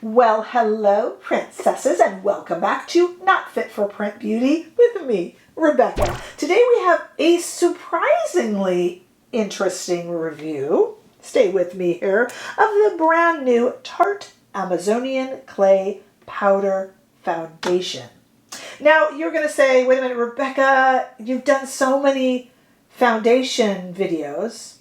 Well, hello, princesses, and welcome back to Not Fit for Print Beauty with me, Rebecca. Today we have a surprisingly interesting review, stay with me here, of the brand new Tarte Amazonian Clay Powder Foundation. Now, you're going to say, wait a minute, Rebecca, you've done so many foundation videos.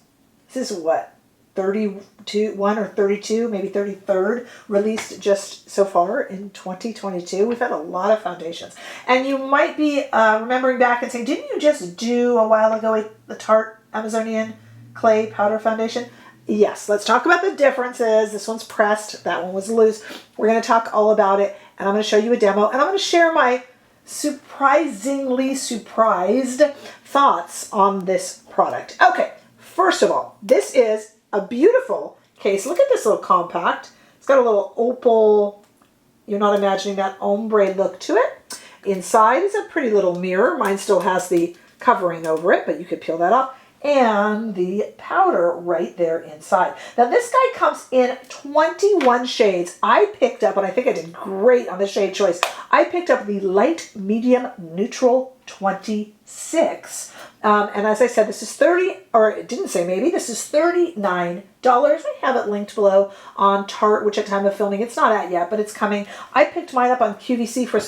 This is what? 31 or 32, maybe 33rd released just so far in 2022. We've had a lot of foundations. And you might be remembering back and saying, didn't you just do a while ago the Tarte Amazonian Clay Powder Foundation? Yes, let's talk about the differences. This one's pressed, that one was loose. We're going to talk all about it, and I'm going to show you a demo, and I'm going to share my surprisingly surprised thoughts on this product. Okay, first of all, this is a beautiful case. Look at this little compact. It's got a little opal, you're not imagining that ombre look to it. Inside is a pretty little mirror. Mine still has the covering over it, but you could peel that off. And the powder right there inside. Now this guy comes in 21 shades. I picked up, and I think I did great on the shade choice, I picked up the light, medium, neutral 26. And as I said, this is this is $39. I have it linked below on Tarte, which at time of filming, it's not at yet, but it's coming. I picked mine up on QVC for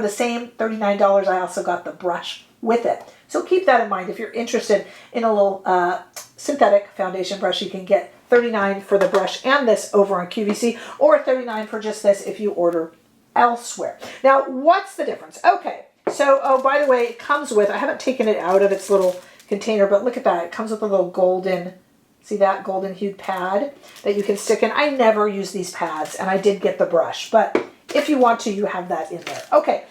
the same $39, I also got the brush with it. So keep that in mind. If you're interested in a little synthetic foundation brush, you can get $39 for the brush and this over on QVC, or $39 for just this if you order elsewhere. Now, what's the difference? Okay. So, oh, by the way, it comes with, I haven't taken it out of its little container, but look at that. It comes with a little golden, see that golden hued pad that you can stick in. I never use these pads, and I did get the brush, but if you want to, you have that in there. Okay,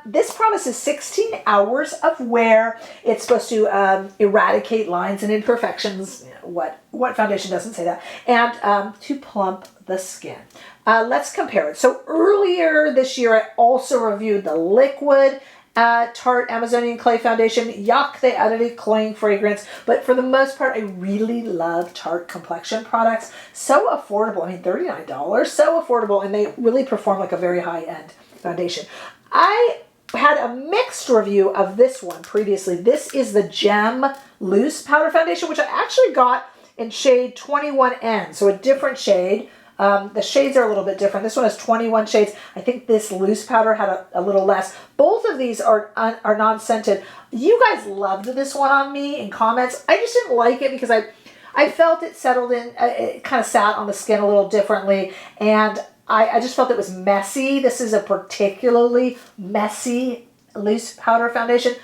this promises 16 hours of wear. It's supposed to eradicate lines and imperfections. What foundation doesn't say that? And to plump the skin. Let's compare it. So earlier this year, I also reviewed the liquid Tarte Amazonian Clay Foundation. Yuck, they added a cloying fragrance. But for the most part, I really love Tarte complexion products. So affordable. I mean, $39, so affordable. And they really perform like a very high-end foundation. I had a mixed review of this one previously. This is the Gem Loose Powder Foundation, which I actually got in shade 21N, so a different shade. The shades are a little bit different. This one has 21 shades. I think this loose powder had a little less. Both of these are non-scented. You guys loved this one on me in comments. I just didn't like it because I felt it settled in, it kind of sat on the skin a little differently, and I just felt it was messy. This is a particularly messy loose powder foundation.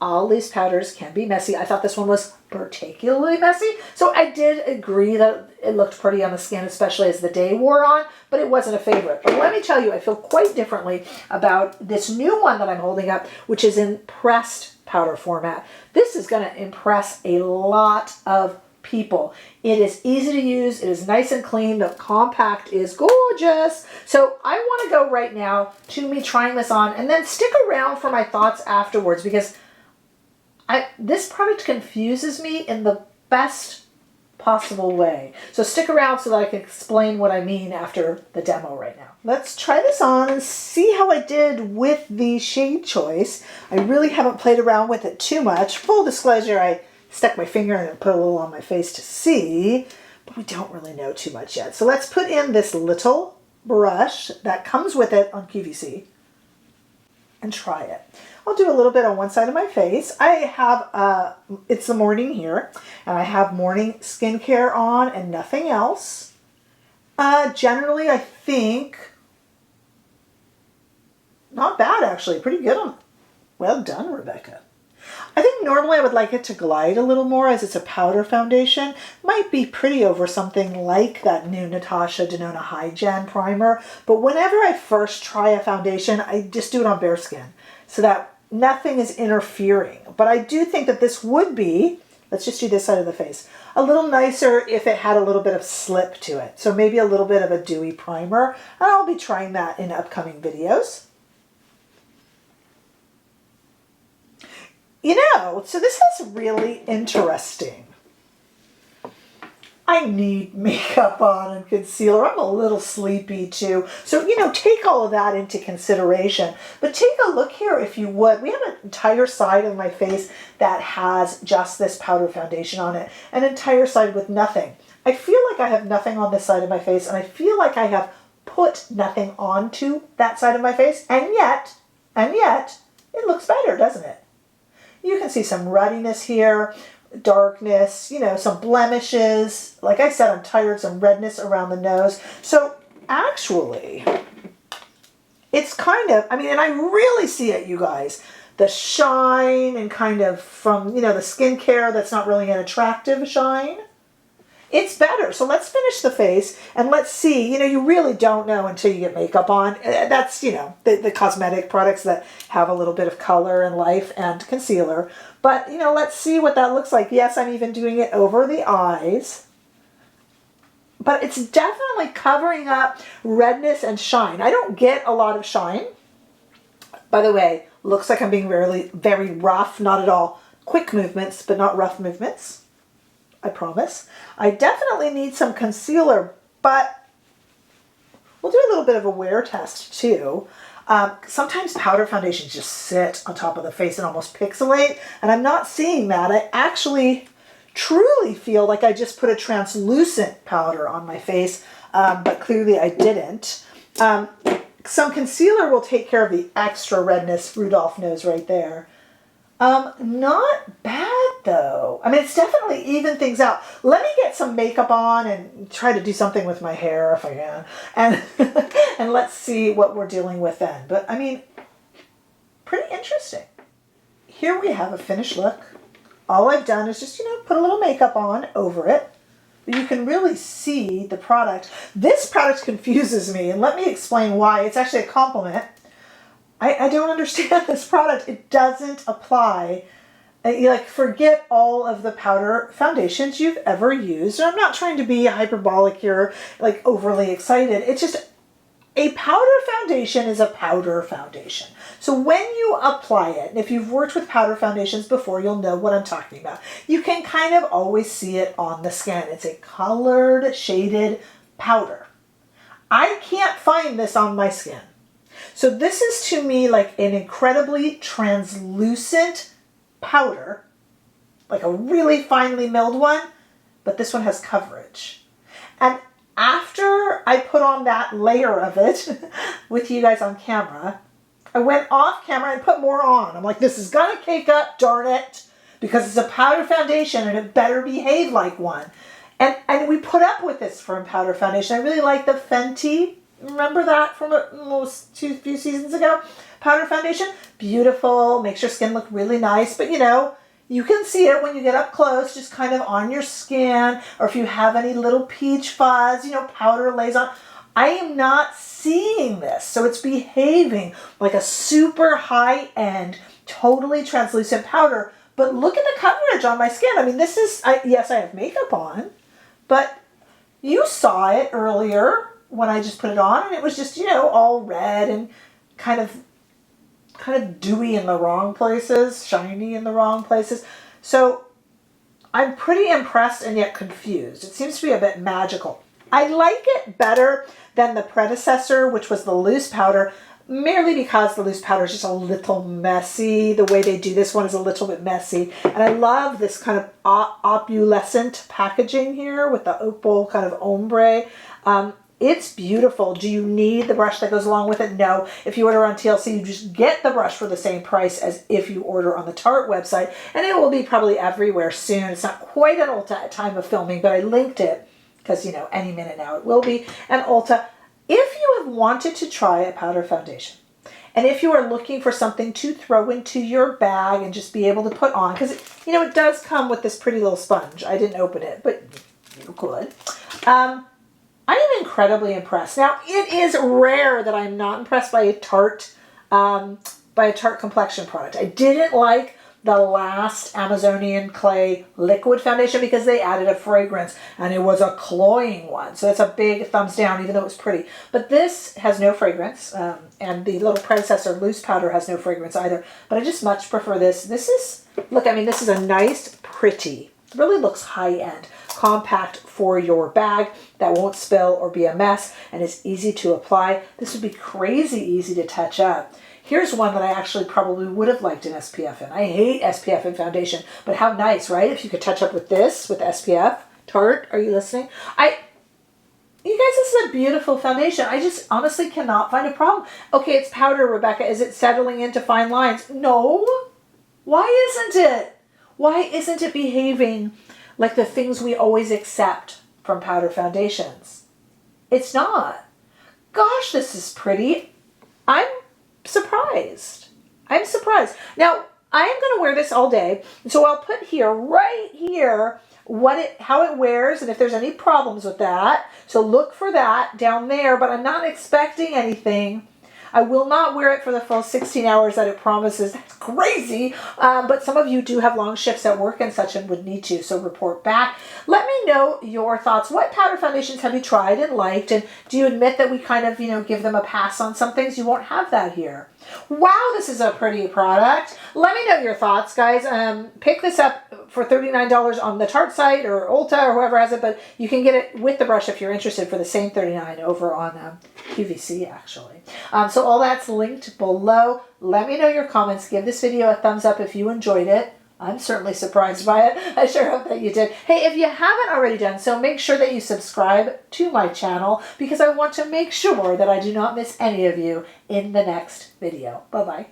All loose powders can be messy. I thought this one was particularly messy. So I did agree that it looked pretty on the skin, especially as the day wore on, but it wasn't a favorite. But let me tell you, I feel quite differently about this new one that I'm holding up, which is in pressed powder format. This is going to impress a lot of people. It is easy to use. It is nice and clean. The compact is gorgeous. So I want to go right now to me trying this on, and then stick around for my thoughts afterwards, because this product confuses me in the best possible way. So stick around so that I can explain what I mean after the demo right now. Let's try this on and see how I did with the shade choice. I really haven't played around with it too much. Full disclosure, I stuck my finger in and put a little on my face to see, but we don't really know too much yet. So let's put in this little brush that comes with it on QVC and try it. I'll do a little bit on one side of my face. I have, it's the morning here, and I have morning skincare on and nothing else. Generally, I think, not bad actually, pretty good on, well done, Rebecca. I think normally I would like it to glide a little more as it's a powder foundation. Might be pretty over something like that new Natasha Denona Hygiene primer, but whenever I first try a foundation, I just do it on bare skin so that nothing is interfering. But I do think that this would be, let's just do this side of the face, a little nicer if it had a little bit of slip to it. So maybe a little bit of a dewy primer. And I'll be trying that in upcoming videos. You know, so this is really interesting. I need makeup on and concealer. I'm a little sleepy too. So, you know, take all of that into consideration. But take a look here if you would. We have an entire side of my face that has just this powder foundation on it. An entire side with nothing. I feel like I have nothing on this side of my face, and I feel like I have put nothing onto that side of my face. And yet, it looks better, doesn't it? You can see some ruddiness here, darkness, you know, some blemishes. Like I said, I'm tired, some redness around the nose. So actually, it's kind of, I mean, and I really see it, you guys. The shine and kind of from, you know, the skincare that's not really an attractive shine. It's better. So let's finish the face and let's see. You know, you really don't know until you get makeup on. That's, you know, the cosmetic products that have a little bit of color and life and concealer. But, you know, let's see what that looks like. Yes, I'm even doing it over the eyes. But it's definitely covering up redness and shine. I don't get a lot of shine. By the way, looks like I'm being very rough. Not at all. Quick movements, but not rough movements. I promise. I definitely need some concealer, but we'll do a little bit of a wear test too. Sometimes powder foundations just sit on top of the face and almost pixelate, and I'm not seeing that. I actually truly feel like I just put a translucent powder on my face, but clearly I didn't. Some concealer will take care of the extra redness Rudolph nose right there. Not bad though. I mean, it's definitely even things out. Let me get some makeup on and try to do something with my hair if I can. And, and let's see what we're dealing with then. But I mean, pretty interesting. Here we have a finished look. All I've done is just, you know, put a little makeup on over it. But you can really see the product. This product confuses me, and let me explain why. It's actually a compliment. I don't understand this product. It doesn't apply. You like forget all of the powder foundations you've ever used. And I'm not trying to be hyperbolic here, like overly excited. It's just a powder foundation is a powder foundation. So when you apply it, and if you've worked with powder foundations before, you'll know what I'm talking about. You can kind of always see it on the skin. It's a colored, shaded powder. I can't find this on my skin. So this is to me like an incredibly translucent powder, like a really finely milled one, but this one has coverage. And after I put on that layer of it with you guys on camera, I went off camera and put more on. I'm like, this is gonna cake up, darn it, because it's a powder foundation and it better behave like one. And we put up with this from powder foundation. I really like the Fenty. Remember that from almost few seasons ago? Powder foundation, beautiful, makes your skin look really nice. But you know, you can see it when you get up close, just kind of on your skin, or if you have any little peach fuzz, you know, powder lays on. I am not seeing this. So it's behaving like a super high-end, totally translucent powder. But look at the coverage on my skin. I mean, this is, yes, I have makeup on, but you saw it earlier when I just put it on, and it was just, you know, all red and kind of dewy in the wrong places, shiny in the wrong places. So I'm pretty impressed and yet confused. It seems to be a bit magical. I like it better than the predecessor, which was the loose powder, merely because the loose powder is just a little messy. The way they do this one is a little bit messy. And I love this kind of opalescent packaging here with the opal kind of ombre. It's beautiful. Do you need the brush that goes along with it? No. If you order on TLC, you just get the brush for the same price as if you order on the Tarte website. And it will be probably everywhere soon. It's not quite at Ulta at time of filming, but I linked it because, you know, any minute now it will be. And Ulta, if you have wanted to try a powder foundation, and if you are looking for something to throw into your bag and just be able to put on, because, you know, it does come with this pretty little sponge. I didn't open it, but you could. I am incredibly impressed. Now, it is rare that I'm not impressed by a Tarte complexion product. I didn't like the last Amazonian Clay liquid foundation because they added a fragrance and it was a cloying one. So that's a big thumbs down, even though it was pretty. But this has no fragrance, and the little predecessor loose powder has no fragrance either. But I just much prefer this. This is, look, I mean, this is a nice, pretty really looks high-end. Compact for your bag that won't spill or be a mess, and is easy to apply. This would be crazy easy to touch up. Here's one that I actually probably would have liked an SPF in. I hate SPF in foundation, but how nice, right? If you could touch up with this, with SPF. Tarte, are you listening? You guys, this is a beautiful foundation. I just honestly cannot find a problem. Okay, it's powder, Rebecca. Is it settling into fine lines? No. Why isn't it? Why isn't it behaving like the things we always accept from powder foundations? It's not. Gosh, this is pretty. I'm surprised. I'm surprised. Now, I am going to wear this all day. So I'll put here, right here, how it wears and if there's any problems with that. So look for that down there, but I'm not expecting anything. I will not wear it for the full 16 hours that it promises. That's crazy. But some of you do have long shifts at work and such and would need to, so report back. Let me know your thoughts. What powder foundations have you tried and liked? And do you admit that we kind of, give them a pass on some things? You won't have that here. Wow, this is a pretty product. Let me know your thoughts, guys. Pick this up for $39 on the Tarte site or Ulta or whoever has it, but you can get it with the brush if you're interested for the same $39 over on QVC, actually. So all that's linked below. Let me know your comments. Give this video a thumbs up if you enjoyed it. I'm certainly surprised by it. I sure hope that you did. Hey, if you haven't already done so, make sure that you subscribe to my channel because I want to make sure that I do not miss any of you in the next video. Bye-bye.